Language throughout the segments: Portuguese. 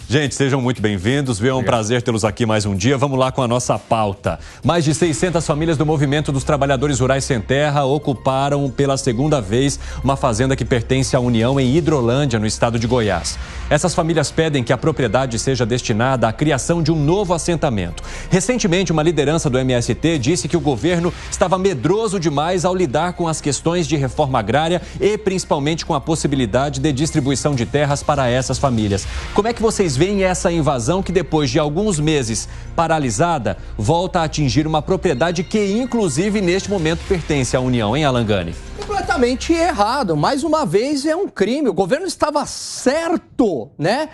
Gente, sejam muito bem-vindos. É um prazer tê-los aqui mais um dia. Vamos lá com a nossa pauta. Mais de 600 famílias do Movimento dos Trabalhadores Rurais Sem Terra ocuparam pela segunda vez uma fazenda que pertence à União em Hidrolândia, no estado de Goiás. Essas famílias pedem que a propriedade seja destinada à criação de um novo assentamento. Recentemente, uma liderança do MST disse que o governo estava medroso demais ao lidar com as questões de reforma agrária e principalmente com a possibilidade de distribuição de terras para essas famílias. Como é que vocês veem essa invasão que, depois de alguns meses paralisada, volta a atingir uma propriedade que, inclusive, neste momento pertence à União, hein, Alan Gani? Completamente errado. Mais uma vez, é um crime. O governo estava certo, né,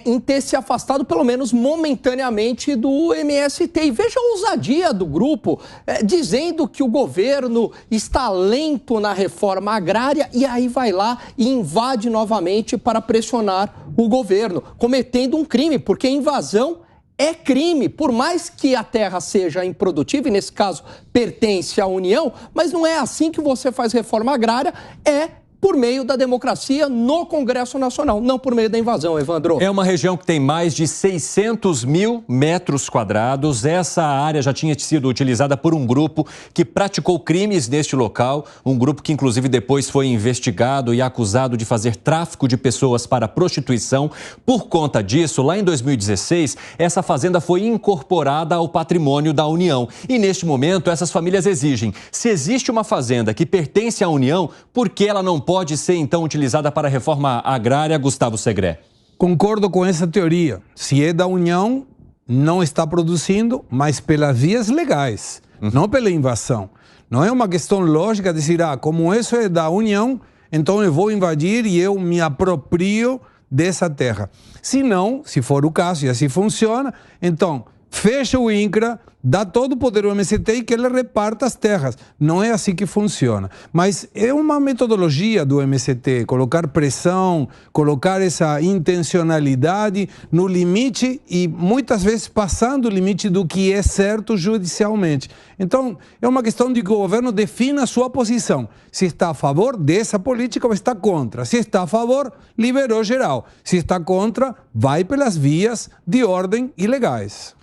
em ter se afastado, pelo menos momentaneamente, do MST. E veja a ousadia do grupo, dizendo que o governo está lento na reforma agrária e aí vai lá e invade novamente para pressionar o governo, cometendo um crime, porque invasão é crime, por mais que a terra seja improdutiva, e nesse caso pertence à União, mas não é assim que você faz reforma agrária, é por meio da democracia no Congresso Nacional, não por meio da invasão, Evandro. É uma região que tem mais de 600 mil metros quadrados. Essa área já tinha sido utilizada por um grupo que praticou crimes neste local, um grupo que inclusive depois foi investigado e acusado de fazer tráfico de pessoas para prostituição. Por conta disso, lá em 2016, essa fazenda foi incorporada ao patrimônio da União. E neste momento, essas famílias exigem, se existe uma fazenda que pertence à União, por que ela não pode ser, então, utilizada para a reforma agrária, Gustavo Segré? Concordo com essa teoria. Se é da União, não está produzindo, mas pelas vias legais, não pela invasão. Não é uma questão lógica de dizer, como isso é da União, então eu vou invadir e eu me aproprio dessa terra. Se não, se for o caso, e assim funciona, então fecha o INCRA, dá todo o poder ao MST e que ele reparta as terras. Não é assim que funciona. Mas é uma metodologia do MST, colocar pressão, colocar essa intencionalidade no limite e muitas vezes passando o limite do que é certo judicialmente. Então, é uma questão de que o governo defina a sua posição. Se está a favor dessa política ou está contra. Se está a favor, liberou geral. Se está contra, vai pelas vias de ordem ilegais.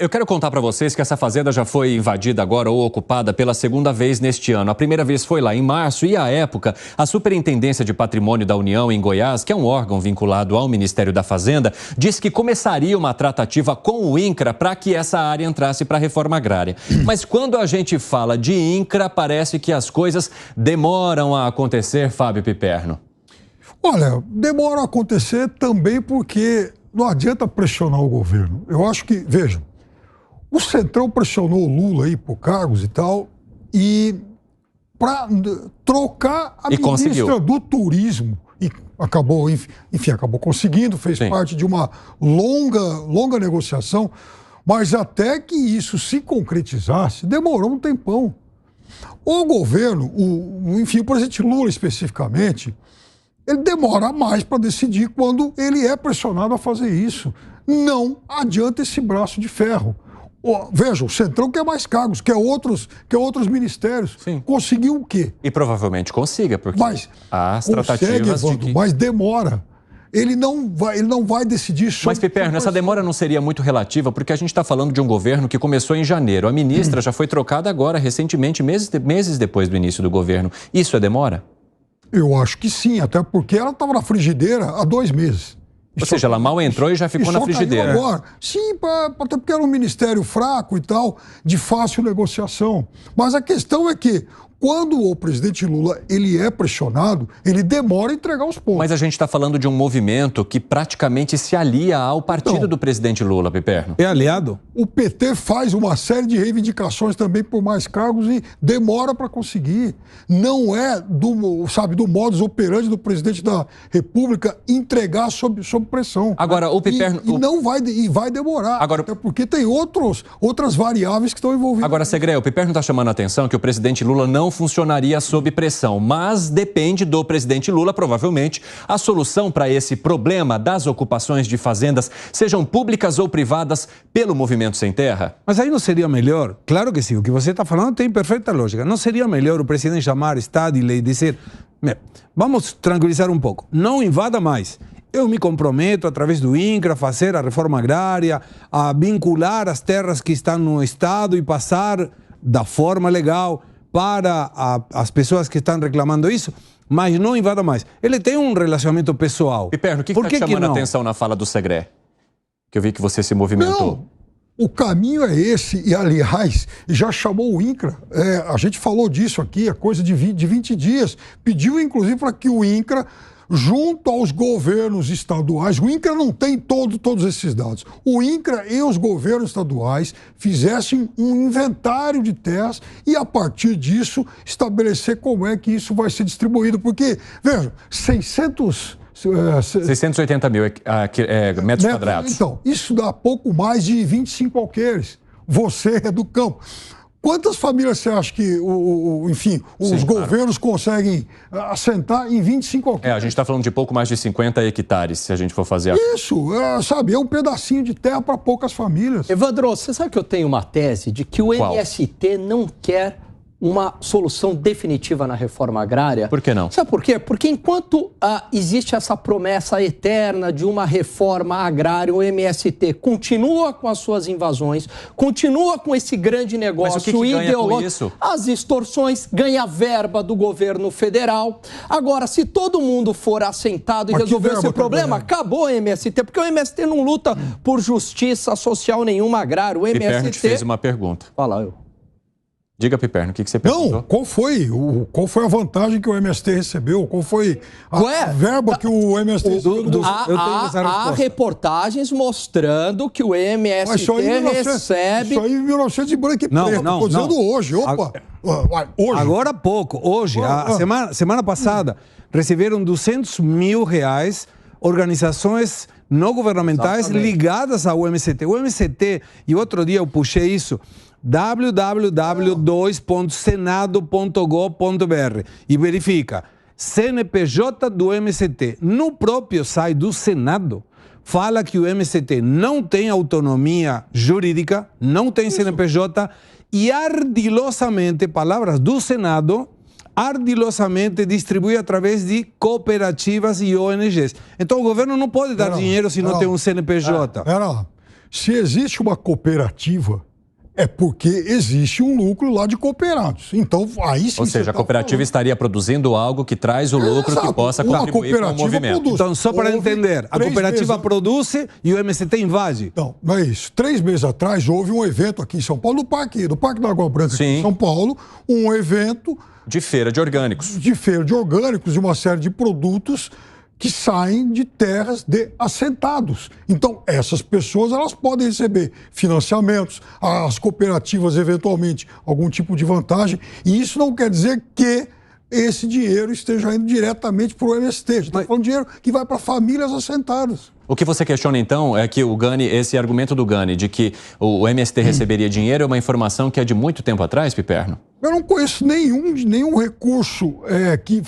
Eu quero contar para vocês que essa fazenda já foi invadida agora ou ocupada pela segunda vez neste ano. A primeira vez foi lá em março e, à época, a Superintendência de Patrimônio da União em Goiás, que é um órgão vinculado ao Ministério da Fazenda, disse que começaria uma tratativa com o INCRA para que essa área entrasse para a reforma agrária. Mas quando a gente fala de INCRA, parece que as coisas demoram a acontecer, Fábio Piperno. Olha, demora a acontecer também porque não adianta pressionar o governo. Eu acho que, vejam, o Centrão pressionou o Lula aí por cargos e tal, e para trocar a ministra do Turismo, e acabou, enfim, acabou conseguindo, fez parte de uma longa negociação, mas até que isso se concretizasse, demorou um tempão. O governo, enfim, o presidente Lula especificamente, ele demora mais para decidir quando ele é pressionado a fazer isso. Não adianta esse braço de ferro. Veja, o Centrão quer mais cargos, quer outros ministérios. Sim. Conseguiu o quê? E provavelmente consiga, porque as tratativas Evandro, mas demora. Ele não vai decidir sobre... Mas, Piperno, essa demora não seria muito relativa, porque a gente está falando de um governo que começou em janeiro. A ministra já foi trocada agora, recentemente, meses depois do início do governo. Isso é demora? Eu acho que sim, até porque ela estava na frigideira há 2 meses. Ou seja, ela mal entrou e já ficou na frigideira. Agora. Sim, até porque era um ministério fraco e tal, de fácil negociação. Mas a questão é que, quando o presidente Lula ele é pressionado, ele demora a entregar os pontos. Mas a gente está falando de um movimento que praticamente se alia ao partido do presidente Lula, Piperno. É aliado? O PT faz uma série de reivindicações também por mais cargos e demora para conseguir. Não é do modus operandi do presidente da República entregar sob pressão. Agora, o Piperno... E vai demorar, agora, até porque tem outras variáveis que estão envolvidas. Agora, Segré, o Piperno está chamando a atenção que o presidente Lula não funcionaria sob pressão, mas depende do presidente Lula, provavelmente, a solução para esse problema das ocupações de fazendas, sejam públicas ou privadas, pelo Movimento Sem Terra? Mas aí não seria melhor? Claro que sim, o que você está falando tem perfeita lógica. Não seria melhor o presidente chamar Estado e dizer, vamos tranquilizar um pouco, não invada mais. eu me comprometo, através do INCRA, a fazer a reforma agrária, a vincular as terras que estão no Estado e passar da forma legal para as pessoas que estão reclamando isso, mas não invada mais. Ele tem um relacionamento pessoal. Piperno, o que está chamando a atenção na fala do Segré? Que eu vi que você se movimentou. Não. O caminho é esse, e aliás, já chamou o INCRA, a gente falou disso aqui, é coisa de 20 dias, pediu inclusive para que o INCRA, junto aos governos estaduais, o INCRA não tem todos esses dados, o INCRA e os governos estaduais fizessem um inventário de terras e a partir disso estabelecer como é que isso vai ser distribuído, porque, veja, 680 mil metros quadrados. Então, isso dá pouco mais de 25 alqueires. Você é do campo. Quantas famílias você acha que, os governos conseguem assentar em 25 alqueires? A gente está falando de pouco mais de 50 hectares, se a gente for fazer Isso, é um pedacinho de terra para poucas famílias. Evandro, você sabe que eu tenho uma tese de que o MST não quer uma solução definitiva na reforma agrária. Por que não? Sabe por quê? Porque enquanto existe essa promessa eterna de uma reforma agrária, o MST continua com as suas invasões, continua com esse grande negócio. Mas o que ganha com isso? As extorsões, ganha verba do governo federal. Agora, se todo mundo for assentado e resolver esse problema, acabou o MST, porque o MST não luta por justiça social nenhuma agrária. O MST... Piperno te fez uma pergunta. Fala, eu. Diga, Piperno, o que você perguntou? Não, qual foi a vantagem que o MST recebeu? Qual foi a verba que o MST recebeu? Há reportagens mostrando que o MST recebe... Isso aí em 1900 e branco e preto. Estou dizendo hoje, hoje. Agora há pouco, hoje, semana passada, receberam R$200 mil organizações não governamentais ligadas ao MST. O MST, e outro dia eu puxei isso, www.senado.gov.br e verifica CNPJ do MST. No próprio site do Senado fala que o MST não tem autonomia jurídica, não tem CNPJ e ardilosamente, palavras do Senado, ardilosamente distribui através de cooperativas e ONGs. Então o governo não pode dar dinheiro se não tem um CNPJ. Se existe uma cooperativa, é porque existe um lucro lá de cooperados. Então, aí sim. Ou seja, a cooperativa estaria produzindo algo que traz o lucro que possa contribuir com o movimento. Produz. Então, só para entender, a cooperativa produz e o MST invade. Não é isso. 3 meses atrás houve um evento aqui em São Paulo, no Parque da Água Branca aqui em São Paulo, um evento... De feira de orgânicos. De feira de orgânicos e uma série de produtos que saem de terras de assentados. Então, essas pessoas elas podem receber financiamentos, as cooperativas, eventualmente, algum tipo de vantagem, e isso não quer dizer que esse dinheiro esteja indo diretamente para o MST. A gente está falando de dinheiro que vai para famílias assentadas. O que você questiona, então, é que o Gani, esse argumento do Gani de que o MST receberia dinheiro é uma informação que é de muito tempo atrás, Piperno? Eu não conheço nenhum recurso que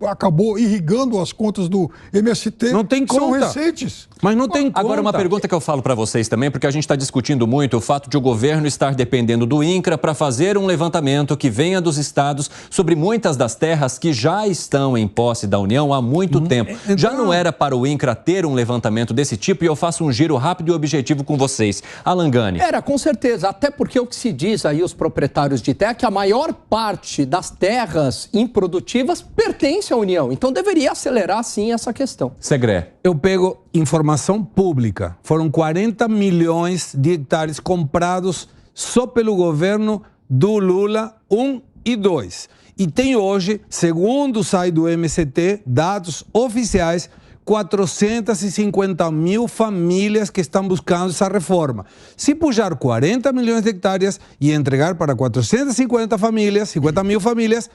acabou irrigando as contas do MST. Não tem conta. São recentes. Mas não tem conta. Agora, uma pergunta que eu falo para vocês também, porque a gente está discutindo muito o fato de o governo estar dependendo do INCRA para fazer um levantamento que venha dos estados sobre muitas das terras que já estão em posse da União há muito tempo. Então... Já não era para o INCRA ter um levantamento desse tipo? E eu faço um giro rápido e objetivo com vocês. Alan Gani. Era, com certeza. Até porque o que se diz aí, os proprietários de terra, que a maior parte das terras improdutivas pertence à União. Então deveria acelerar, sim, essa questão. Segré. Eu pego informação pública. Foram 40 milhões de hectares comprados só pelo governo do Lula 1 e 2. E tem hoje, segundo o site do MST, dados oficiais, 450 mil famílias que estão buscando essa reforma. Se puxar 40 milhões de hectares e entregar para 450 famílias, 50 mil famílias,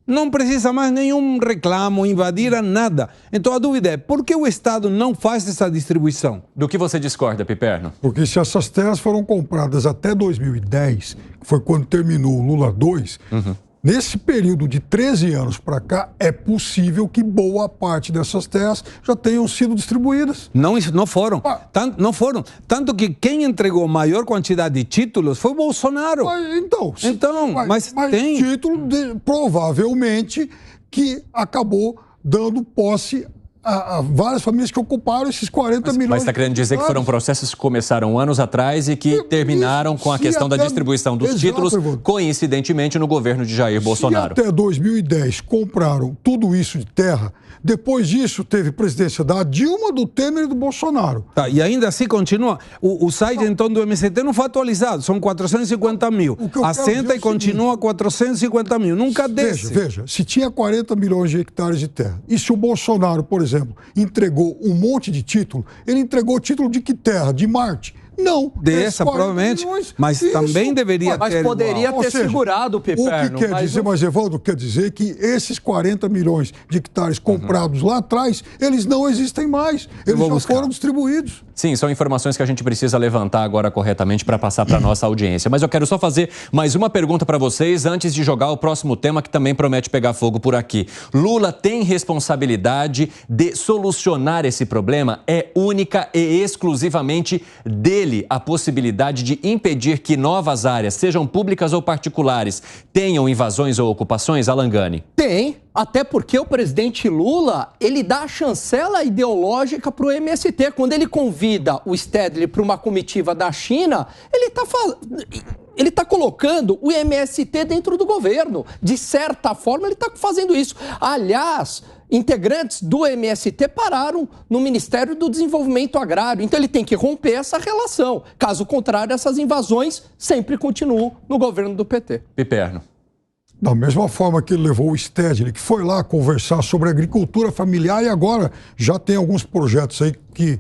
não precisa mais nenhum reclamo, invadir nada. Então a dúvida é, por que o Estado não faz essa distribuição? Do que você discorda, Piperno? Porque se essas terras foram compradas até 2010, que foi quando terminou o Lula 2... Nesse período de 13 anos para cá, é possível que boa parte dessas terras já tenham sido distribuídas. Não foram. Não foram. Tanto que quem entregou maior quantidade de títulos foi o Bolsonaro. Mas tem título provavelmente que acabou dando posse várias famílias que ocuparam esses 40 milhões. Mas está querendo dizer que foram processos que começaram anos atrás e que terminaram com a questão da distribuição dos títulos, coincidentemente, no governo de Jair Bolsonaro. Se até 2010 compraram tudo isso de terra, depois disso teve presidência da Dilma, do Temer e do Bolsonaro. Tá, e ainda assim continua. O site, então, do MST não foi atualizado, são 450 mil. Assenta e continua 450 mil. Nunca desce. Veja, se tinha 40 milhões de hectares de terra, e se o Bolsonaro, por exemplo, entregou um monte de título, ele entregou título de que terra? De Marte? Não. Dessa, provavelmente. Mas isso, também deveria ter. Mas poderia ter segurado o Piperno. O que quer dizer, mas Evaldo, quer dizer que esses 40 milhões de hectares comprados lá atrás, eles não existem mais. Eles já foram distribuídos. Sim, são informações que a gente precisa levantar agora corretamente para passar para a nossa audiência. Mas eu quero só fazer mais uma pergunta para vocês antes de jogar o próximo tema que também promete pegar fogo por aqui. Lula tem responsabilidade de solucionar esse problema? É única e exclusivamente dele a possibilidade de impedir que novas áreas, sejam públicas ou particulares, tenham invasões ou ocupações? Alan Gani. Tem. Até porque o presidente Lula, ele dá a chancela ideológica para o MST. Quando ele convida o Stedley para uma comitiva da China, ele está colocando o MST dentro do governo. De certa forma, ele está fazendo isso. Aliás, integrantes do MST pararam no Ministério do Desenvolvimento Agrário. Então, ele tem que romper essa relação. Caso contrário, essas invasões sempre continuam no governo do PT. Piperno. Da mesma forma que ele levou o Stedley, que foi lá conversar sobre agricultura familiar e agora já tem alguns projetos aí que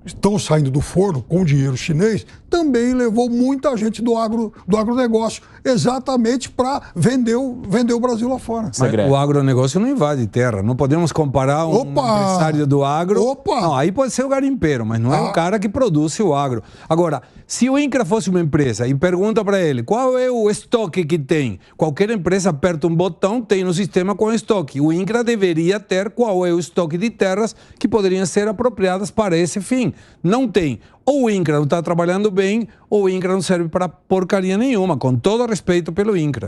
estão saindo do forno com dinheiro chinês, também levou muita gente do agronegócio, exatamente para vender o Brasil lá fora. Mas o agronegócio não invade terra. Não podemos comparar um empresário do agro. Não, aí pode ser o garimpeiro, mas não é o cara que produz o agro. Agora, se o INCRA fosse uma empresa e pergunta para ele qual é o estoque que tem, qualquer empresa aperta um botão, tem no sistema com estoque. O INCRA deveria ter qual é o estoque de terras que poderiam ser apropriadas para esse fim. Não tem. Ou o INCRA não está trabalhando bem, ou o INCRA não serve para porcaria nenhuma, com todo respeito pelo INCRA.